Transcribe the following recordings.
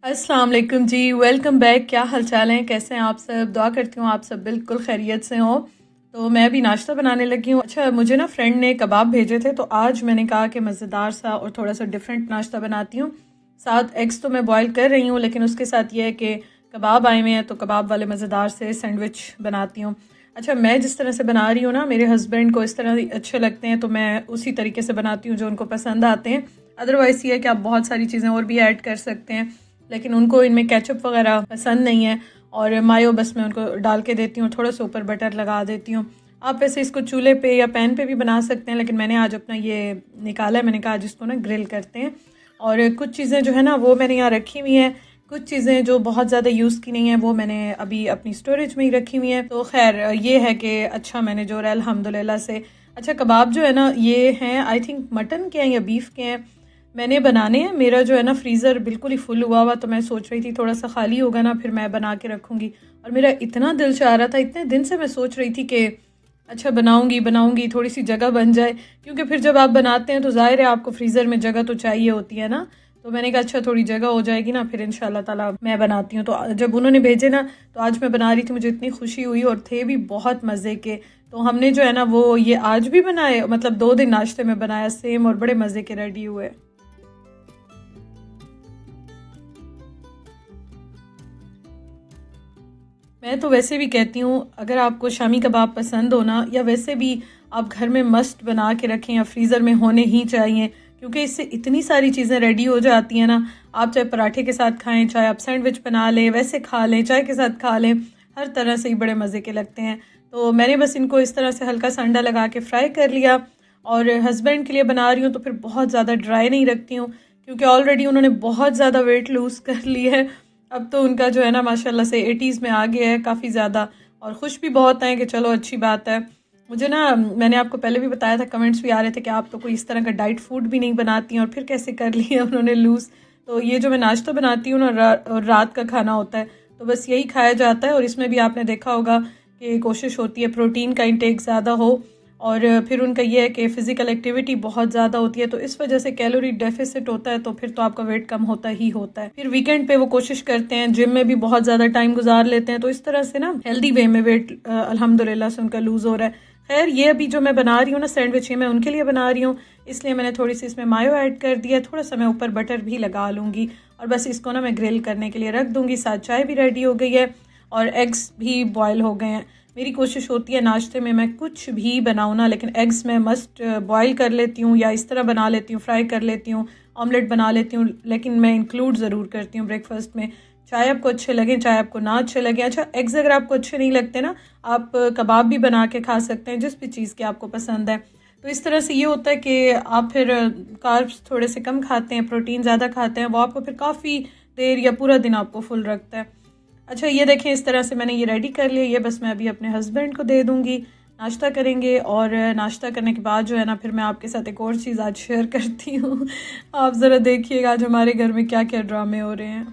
अस्सलाम वालेकुम जी, welcome back. क्या हाल चाल हैं, कैसे हैं आप सब? दुआ करती हूँ आप सब बिल्कुल खैरियत से हो। तो मैं भी नाश्ता बनाने लगी हूँ। अच्छा, मुझे ना फ्रेंड ने कबाब भेजे थे, तो आज मैंने कहा कि मज़ेदार सा और थोड़ा सा डिफरेंट नाश्ता बनाती हूँ। 7 एग्स तो मैं बॉयल कर रही हूँ, लेकिन उसके साथ ये है कि कबाब आए हुए हैं, तो कबाब वाले मज़ेदार से सैंडविच बनाती हूँ। अच्छा, मैं जिस तरह से बना रही हूँ ना, मेरे हस्बैंड को इस तरह अच्छे लगते हैं, तो मैं उसी तरीके से बनाती हूँ जो उनको पसंद आते हैं। अदरवाइज़ ये है कि आप बहुत सारी चीज़ें और भी ऐड कर सकते हैं, लेकिन उनको इनमें केचप वगैरह पसंद नहीं है। और मायो बस मैं उनको डाल के देती हूँ, थोड़ा सा ऊपर बटर लगा देती हूँ। आप वैसे इसको चूल्हे पे या पैन पे भी बना सकते हैं, लेकिन मैंने आज अपना ये निकाला है। मैंने कहा आज इसको ना ग्रिल करते हैं। और कुछ चीज़ें जो है ना वो मैंने यहाँ रखी हुई हैं, कुछ चीज़ें जो बहुत ज़्यादा यूज़ की नहीं है वो मैंने अभी अपनी स्टोरेज में ही रखी हुई हैं। तो खैर ये है कि अच्छा मैंने जो है अल्हम्दुलिल्लाह से। अच्छा, कबाब जो है ना ये हैं आई थिंक मटन के हैं या बीफ के हैं, मैंने बनाने हैं। मेरा जो है ना फ्रीज़र बिल्कुल ही फुल हुआ तो मैं सोच रही थी थोड़ा सा खाली होगा ना, फिर मैं बना के रखूँगी। और मेरा इतना दिल चाह रहा था, इतने दिन से मैं सोच रही थी कि अच्छा बनाऊँगी थोड़ी सी जगह बन जाए, क्योंकि फिर जब आप बनाते हैं तो ज़ाहिर है आपको फ्रीज़र में जगह तो चाहिए होती है ना। तो मैंने कहा अच्छा थोड़ी जगह हो जाएगी ना, फिर इंशाल्लाह ताला मैं बनाती हूँ। तो जब उन्होंने भेजे ना तो आज मैं बना रही थी, मुझे इतनी खुशी हुई और थे भी बहुत मज़े के। तो हमने जो है ना वो ये आज भी बनाए, मतलब 2 दिन नाश्ते में बनाया सेम, और बड़े मज़े के रेडी हुए। मैं तो वैसे भी कहती हूँ अगर आपको शामी कबाब पसंद हो ना, या वैसे भी आप घर में मस्ट बना के रखें या फ्रीज़र में होने ही चाहिए, क्योंकि इससे इतनी सारी चीज़ें रेडी हो जाती हैं ना। आप चाहे पराठे के साथ खाएं, चाहे आप सैंडविच बना लें, वैसे खा लें, चाय के साथ खा लें, हर तरह से ही बड़े मज़े के लगते हैं। तो मैंने बस इनको इस तरह से हल्का सा अंडा लगा के फ्राई कर लिया। और हस्बैंड के लिए बना रही हूँ तो फिर बहुत ज़्यादा ड्राई नहीं रखती हूँ, क्योंकि ऑलरेडी उन्होंने बहुत ज़्यादा वेट लूज़ कर लिया है। अब तो उनका जो है ना माशाल्लाह से 80s में आ गया है काफ़ी ज़्यादा, और खुश भी बहुत हैं कि चलो अच्छी बात है। मुझे ना, मैंने आपको पहले भी बताया था, कमेंट्स भी आ रहे थे कि आप तो कोई इस तरह का डाइट फूड भी नहीं बनाती हैं, और फिर कैसे कर लिया उन्होंने लूज़। तो ये जो मैं नाश्ता बनाती हूँ ना और रात का खाना होता है, तो बस यही खाया जाता है। और इसमें भी आपने देखा होगा कि कोशिश होती है प्रोटीन का इंटेक ज़्यादा हो, और फिर उनका ये है कि फ़िज़िकल एक्टिविटी बहुत ज़्यादा होती है, तो इस वजह से कैलोरी डेफिसिट होता है, तो फिर तो आपका वेट कम होता ही होता है। फिर वीकेंड पे वो कोशिश करते हैं, जिम में भी बहुत ज़्यादा टाइम गुजार लेते हैं, तो इस तरह से ना हेल्दी वे में वेट अल्हम्दुलिल्लाह से उनका लूज़ हो रहा है। खैर ये अभी जो मैं बना रही हूँ ना सैंडविच, ये मैं उनके लिए बना रही हूँ, इसलिए मैंने थोड़ी सी इसमें मायो ऐड कर दिया, थोड़ा सा मैं ऊपर बटर भी लगा लूँगी, और बस इसको ना मैं ग्रिल करने के लिए रख दूँगी। साथ चाय भी रेडी हो गई है और एग्स भी बॉयल हो गए हैं। मेरी कोशिश होती है नाश्ते में मैं कुछ भी बनाऊँ ना, लेकिन एग्स मैं मस्ट बॉयल कर लेती हूँ, या इस तरह बना लेती हूँ, फ्राई कर लेती हूँ, ऑमलेट बना लेती हूँ, लेकिन मैं इंक्लूड ज़रूर करती हूँ ब्रेकफास्ट में। चाहे आपको अच्छे लगें, चाहे आपको ना अच्छे लगें। अच्छा, एग्स अगर आपको अच्छे नहीं लगते ना, आप कबाब भी बना के खा सकते हैं, जिस भी चीज़ की आपको पसंद है। तो इस तरह से ये होता है कि आप फिर कार्ब्स थोड़े से कम खाते हैं, प्रोटीन ज़्यादा खाते हैं, वो आपको फिर काफ़ी देर या पूरा दिन आपको फुल रखता है। अच्छा, ये देखें इस तरह से मैंने ये रेडी कर लिया। ये बस मैं अभी अपने हस्बैंड को दे दूँगी, नाश्ता करेंगे, और नाश्ता करने के बाद जो है ना फिर मैं आपके साथ एक और चीज़ आज शेयर करती हूँ। आप ज़रा देखिएगा आज हमारे घर में क्या क्या ड्रामे हो रहे हैं।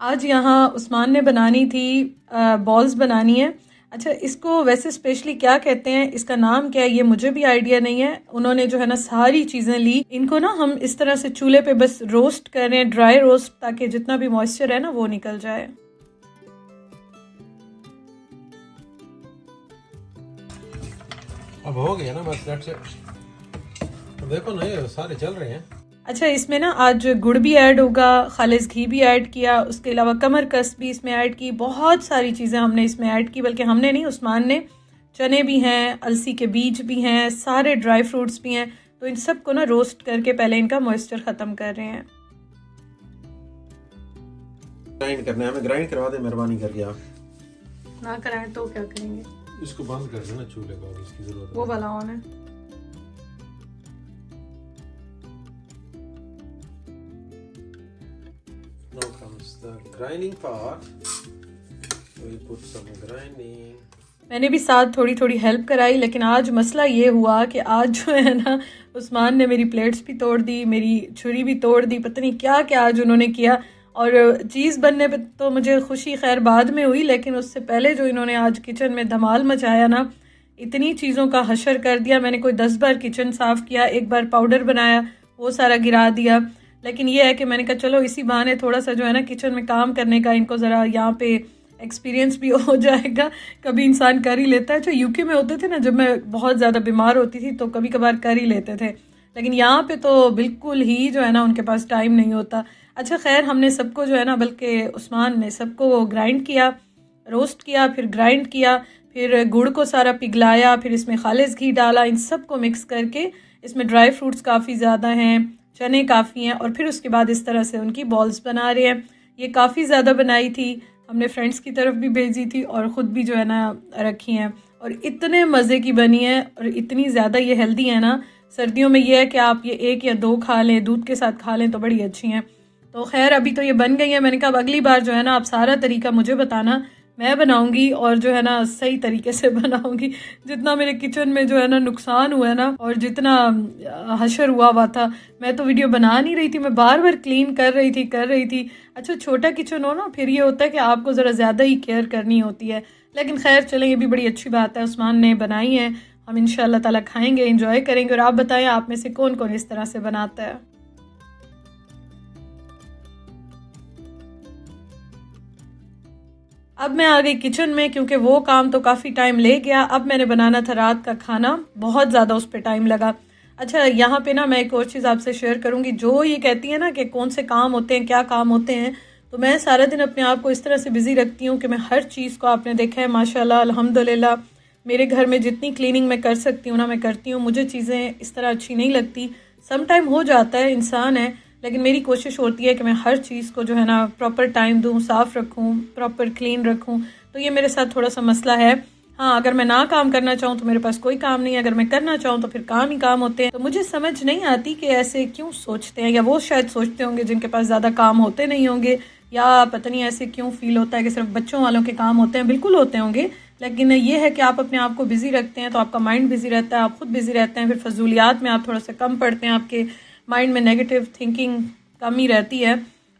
आज यहाँ उस्मान ने बनानी थी, बॉल्स बनानी है। अच्छा, इसको वैसे स्पेशली क्या कहते हैं, इसका नाम क्या है, ये मुझे भी आइडिया नहीं है। उन्होंने जो है ना सारी चीज़ें ली, इनको ना हम इस तरह से चूल्हे पे बस रोस्ट कर रहे हैं, ड्राई रोस्ट, ताकि जितना भी मॉइस्चर है ना वो निकल जाए। अब हो गया ना, बस दैट्स इट। अब देखो ना ये सारे चल रहे हैं। अच्छा, इसमें ना आज गुड़ भी ऐड होगा, खालिस घी भी ऐड किया, उसके अलावा कमर कस भी इसमें ऐड की, बहुत सारी चीज़ें हमने इसमें ऐड की, बल्कि हमने नहीं, उस्मान ने। चने भी हैं, अलसी के बीज भी हैं, सारे ड्राई फ्रूट्स भी हैं। तो इन सब को ना रोस्ट करके पहले इनका मॉइस्चर ख़त्म कर रहे हैं। ग्राइंड करना है, हमें ग्राइंड करवा दे मेहरबानी करके आप। ना कराएं तो क्या करेंगे? इसको बंद कर देना चूल्हे को, इसकी जरूरत वो वाला ऑन है। Now comes the grinding part. We put some grinding. मैंने भी साथ थोड़ी थोड़ी हेल्प कराई, लेकिन आज मसला ये हुआ कि आज जो है ना उस्मान ने मेरी प्लेट्स भी तोड़ दी, मेरी छुरी भी तोड़ दी, पता नहीं क्या क्या आज उन्होंने किया। और चीज़ बनने पे तो मुझे खुशी खैर बाद में हुई, लेकिन उससे पहले जो इन्होंने आज किचन में धमाल मचाया ना, इतनी चीज़ों का हशर कर दिया। मैंने कोई 10 बार किचन साफ़ किया, एक बार पाउडर बनाया वो सारा गिरा दिया। लेकिन ये है कि मैंने कहा चलो इसी बहाने थोड़ा सा जो है ना किचन में काम करने का इनको ज़रा यहाँ पे एक्सपीरियंस भी हो जाएगा। कभी इंसान कर ही लेता है। जो यूके में होते थे ना, जब मैं बहुत ज़्यादा बीमार होती थी तो कभी कभार कर ही लेते थे, लेकिन यहाँ पे तो बिल्कुल ही जो है ना उनके पास टाइम नहीं होता। अच्छा खैर, हमने सबको जो है ना, बल्कि उस्मान ने सबको ग्राइंड किया, रोस्ट किया, फिर ग्राइंड किया, फिर गुड़ को सारा पिघलाया, फिर इसमें खालिस घी डाला, इन सब को मिक्स करके इसमें ड्राई फ्रूट्स काफ़ी ज़्यादा हैं, चने काफ़ी हैं, और फिर उसके बाद इस तरह से उनकी बॉल्स बना रहे हैं। ये काफ़ी ज़्यादा बनाई थी, हमने फ्रेंड्स की तरफ भी भेजी थी और ख़ुद भी जो है ना रखी हैं, और इतने मज़े की बनी है और इतनी ज़्यादा ये हेल्दी है ना। सर्दियों में ये है कि आप ये 1 या 2 खा लें, दूध के साथ खा लें तो बड़ी अच्छी हैं। तो खैर अभी तो ये बन गई है। मैंने कहा अब अगली बार जो है ना आप सारा तरीका मुझे बताना, मैं बनाऊंगी और जो है ना सही तरीके से बनाऊंगी। जितना मेरे किचन में जो है ना नुकसान हुआ है ना, और जितना हशर हुआ था, मैं तो वीडियो बना नहीं रही थी, मैं बार बार क्लीन कर रही थी। अच्छा छोटा किचन हो ना, फिर ये होता है कि आपको ज़रा ज़्यादा ही केयर करनी होती है। लेकिन खैर चलें, ये भी बड़ी अच्छी बात है, उस्मान ने बनाई है, हम इंशाल्लाह ताला खाएंगे, इंजॉय करेंगे। और आप बताएं आप में से कौन कौन इस तरह से बनाता है। अब मैं आ गई किचन में, क्योंकि वो काम तो काफ़ी टाइम ले गया। अब मैंने बनाना था रात का खाना, बहुत ज़्यादा उस पर टाइम लगा। अच्छा यहाँ पे ना मैं एक और चीज़ आपसे शेयर करूँगी। जो ये कहती है ना कि कौन से काम होते हैं, क्या काम होते हैं, तो मैं सारा दिन अपने आप को इस तरह से बिज़ी रखती हूँ कि मैं हर चीज़ को, आपने देखा है माशाल्लाह अल्हम्दुलिल्लाह, मेरे घर में जितनी क्लीनिंग मैं कर सकती हूँ ना मैं करती हूँ। मुझे चीज़ें इस तरह अच्छी नहीं लगती, सम टाइम हो जाता है, इंसान है, लेकिन मेरी कोशिश होती है कि मैं हर चीज़ को जो है ना प्रॉपर टाइम दूँ, साफ़ रखूँ, प्रॉपर क्लीन रखूँ। तो ये मेरे साथ थोड़ा सा मसला है। हाँ, अगर मैं ना काम करना चाहूँ तो मेरे पास कोई काम नहीं है, अगर मैं करना चाहूँ तो फिर काम ही काम होते हैं। तो मुझे समझ नहीं आती कि ऐसे क्यों सोचते हैं, या वो शायद सोचते होंगे जिनके पास ज़्यादा काम होते नहीं होंगे, या पता नहीं ऐसे क्यों फील होता है कि सिर्फ बच्चों वालों के काम होते हैं। बिल्कुल होते होंगे, लेकिन ये है कि आप अपने आप को बिज़ी रखते हैं तो आपका माइंड बिज़ी रहता है, आप खुद बिज़ी रहते हैं, फिर फजूलियात में आप थोड़ा सा कम पड़ते हैं, आपके माइंड में नेगेटिव थिंकिंग कम ही रहती है।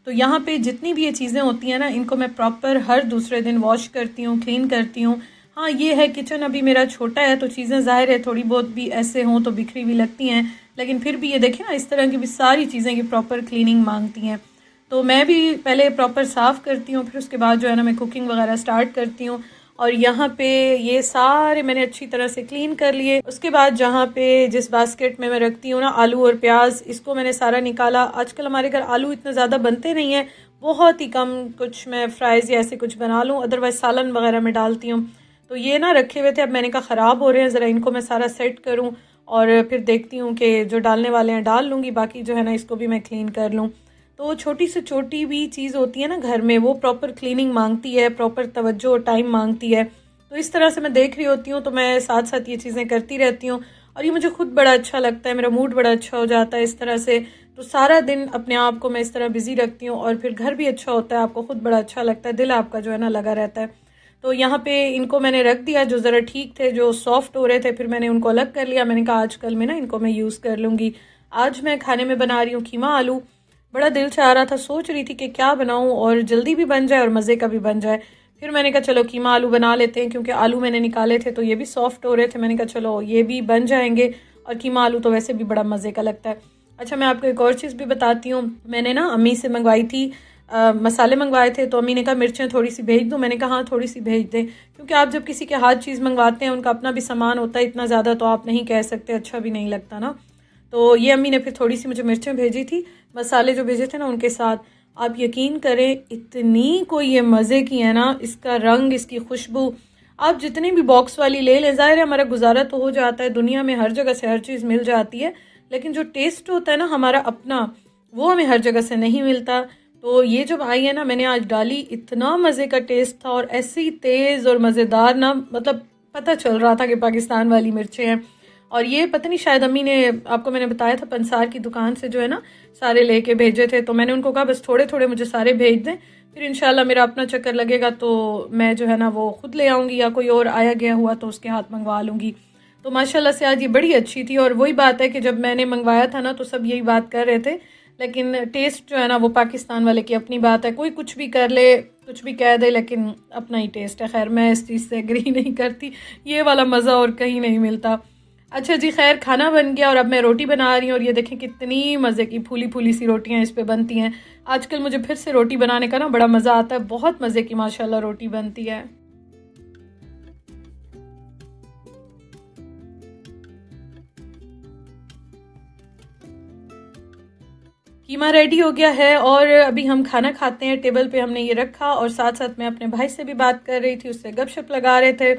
तो यहाँ पे जितनी भी ये चीज़ें होती हैं ना, इनको मैं प्रॉपर हर दूसरे दिन वॉश करती हूँ, क्लीन करती हूँ। हाँ ये है, किचन अभी मेरा छोटा है तो चीज़ें ज़ाहिर है थोड़ी बहुत भी ऐसे हों तो बिखरी भी लगती हैं, लेकिन फिर भी ये देखें ना इस तरह की भी सारी चीज़ें की प्रॉपर क्लीनिंग मांगती हैं। तो मैं भी पहले प्रॉपर साफ़ करती हूँ, फिर उसके बाद जो है ना मैं कुकिंग वगैरह स्टार्ट करती हूँ। और यहाँ पे ये सारे मैंने अच्छी तरह से क्लीन कर लिए। उसके बाद जहाँ पे जिस बास्केट में मैं रखती हूँ ना आलू और प्याज, इसको मैंने सारा निकाला। आजकल हमारे घर आलू इतने ज़्यादा बनते नहीं हैं, बहुत ही कम, कुछ मैं फ्राइज़ या ऐसे कुछ बना लूँ, अदरवाइज़ सालन वगैरह में डालती हूँ। तो ये ना रखे हुए थे, अब मैंने कहा ख़राब हो रहे हैं, ज़रा इनको मैं सारा सेट करूँ और फिर देखती हूँ कि जो डालने वाले हैं डाल लूँगी, बाकी जो है ना इसको भी मैं क्लीन कर लूँ। तो छोटी से छोटी भी चीज़ होती है ना घर में, वो प्रॉपर क्लीनिंग मांगती है, प्रॉपर तवज्जो और टाइम मांगती है। तो इस तरह से मैं देख रही होती हूँ, तो मैं साथ साथ ये चीज़ें करती रहती हूँ और ये मुझे खुद बड़ा अच्छा लगता है, मेरा मूड बड़ा अच्छा हो जाता है इस तरह से। तो सारा दिन अपने आप को मैं इस तरह बिज़ी रखती हूँ और फिर घर भी अच्छा होता है, आपको खुद बड़ा अच्छा लगता है, दिल आपका जो है ना लगा रहता है। तो यहाँ पे इनको मैंने रख दिया, जो ज़रा ठीक थे, जो सॉफ्ट हो रहे थे, फिर मैंने उनको अलग कर लिया। मैंने कहा आजकल में ना इनको मैं यूज़ कर लूँगी। आज मैं खाने में बना रही हूँ कीमा आलू। बड़ा दिल चाह रहा था, सोच रही थी कि क्या बनाऊँ और जल्दी भी बन जाए और मज़े का भी बन जाए। फिर मैंने कहा चलो कीमा आलू बना लेते हैं, क्योंकि आलू मैंने निकाले थे तो ये भी सॉफ्ट हो रहे थे। मैंने कहा चलो ये भी बन जाएंगे, और कीमा आलू तो वैसे भी बड़ा मज़े का लगता है। अच्छा मैं आपको एक और चीज़ भी बताती हूँ। मैंने ना अम्मी से मंगवाई थी, मसाले मंगवाए थे, तो अम्मी ने कहा मिर्चें थोड़ी सी भेज दूँ। मैंने कहा हाँ थोड़ी सी भेज दें, क्योंकि आप जब किसी के हाथ चीज़ मंगवाते हैं, उनका अपना भी सामान होता है, इतना ज़्यादा तो आप नहीं कह सकते, अच्छा भी नहीं लगता ना। तो ये अम्मी ने फिर थोड़ी सी मुझे मिर्चें भेजी थी, मसाले जो भेजे थे ना उनके साथ। आप यकीन करें इतनी कोई ये मज़े की है ना, इसका रंग, इसकी खुशबू, आप जितनी भी बॉक्स वाली ले लें, ज़ाहिर है हमारा गुजारा तो हो जाता है, दुनिया में हर जगह से हर चीज़ मिल जाती है, लेकिन जो टेस्ट होता है ना हमारा अपना, वो हमें हर जगह से नहीं मिलता। तो ये जब आई है ना, मैंने आज डाली, इतना मज़े का टेस्ट था और ऐसी तेज़ और मज़ेदार ना, मतलब पता चल रहा था कि पाकिस्तान वाली मिर्चें हैं। और ये पता नहीं शायद अम्मी ने, आपको मैंने बताया था पंसार की दुकान से जो है ना सारे लेके भेजे थे, तो मैंने उनको कहा बस थोड़े थोड़े मुझे सारे भेज दें, फिर इंशाल्लाह मेरा अपना चक्कर लगेगा तो मैं जो है ना वो खुद ले आऊँगी, या कोई और आया गया हुआ तो उसके हाथ मंगवा लूँगी। तो माशाल्लाह से आज ये बड़ी अच्छी थी। और वही बात है कि जब मैंने मंगवाया था ना तो सब यही बात कर रहे थे, लेकिन टेस्ट जो है ना वो पाकिस्तान वाले की अपनी बात है, कोई कुछ भी कर ले कुछ भी कह दे लेकिन अपना ही टेस्ट है। खैर मैं इस चीज़ से एग्री नहीं करती, ये वाला मज़ा और कहीं नहीं मिलता। अच्छा जी, खैर खाना बन गया और अब मैं रोटी बना रही हूँ और ये देखें कितनी मज़े की फूली फूली सी रोटियाँ इस पे बनती हैं। आजकल मुझे फिर से रोटी बनाने का ना बड़ा मज़ा आता है, बहुत मज़े की माशाल्लाह रोटी बनती है। कीमा रेडी हो गया है और अभी हम खाना खाते हैं। टेबल पे हमने ये रखा और साथ साथ मैं अपने भाई से भी बात कर रही थी, उससे गपशप लगा रहे थे।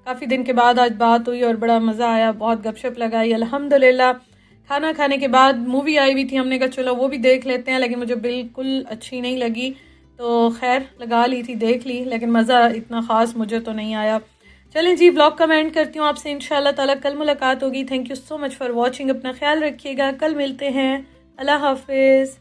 काफ़ी दिन के बाद आज बात हुई और बड़ा मज़ा आया, बहुत गपशप लगाई अल्हम्दुलिल्लाह। खाना खाने के बाद मूवी आई हुई थी, हमने कहा चलो वो भी देख लेते हैं, लेकिन मुझे बिल्कुल अच्छी नहीं लगी तो खैर लगा ली थी, देख ली, लेकिन मज़ा इतना ख़ास मुझे तो नहीं आया। चलें जी, व्लॉग का एंड करती हूँ आपसे, इंशाल्लाह ताला कल मुलाकात होगी। Thank you so much for watching, अपना ख्याल रखिएगा, कल मिलते हैं, अल्लाह हाफिज़।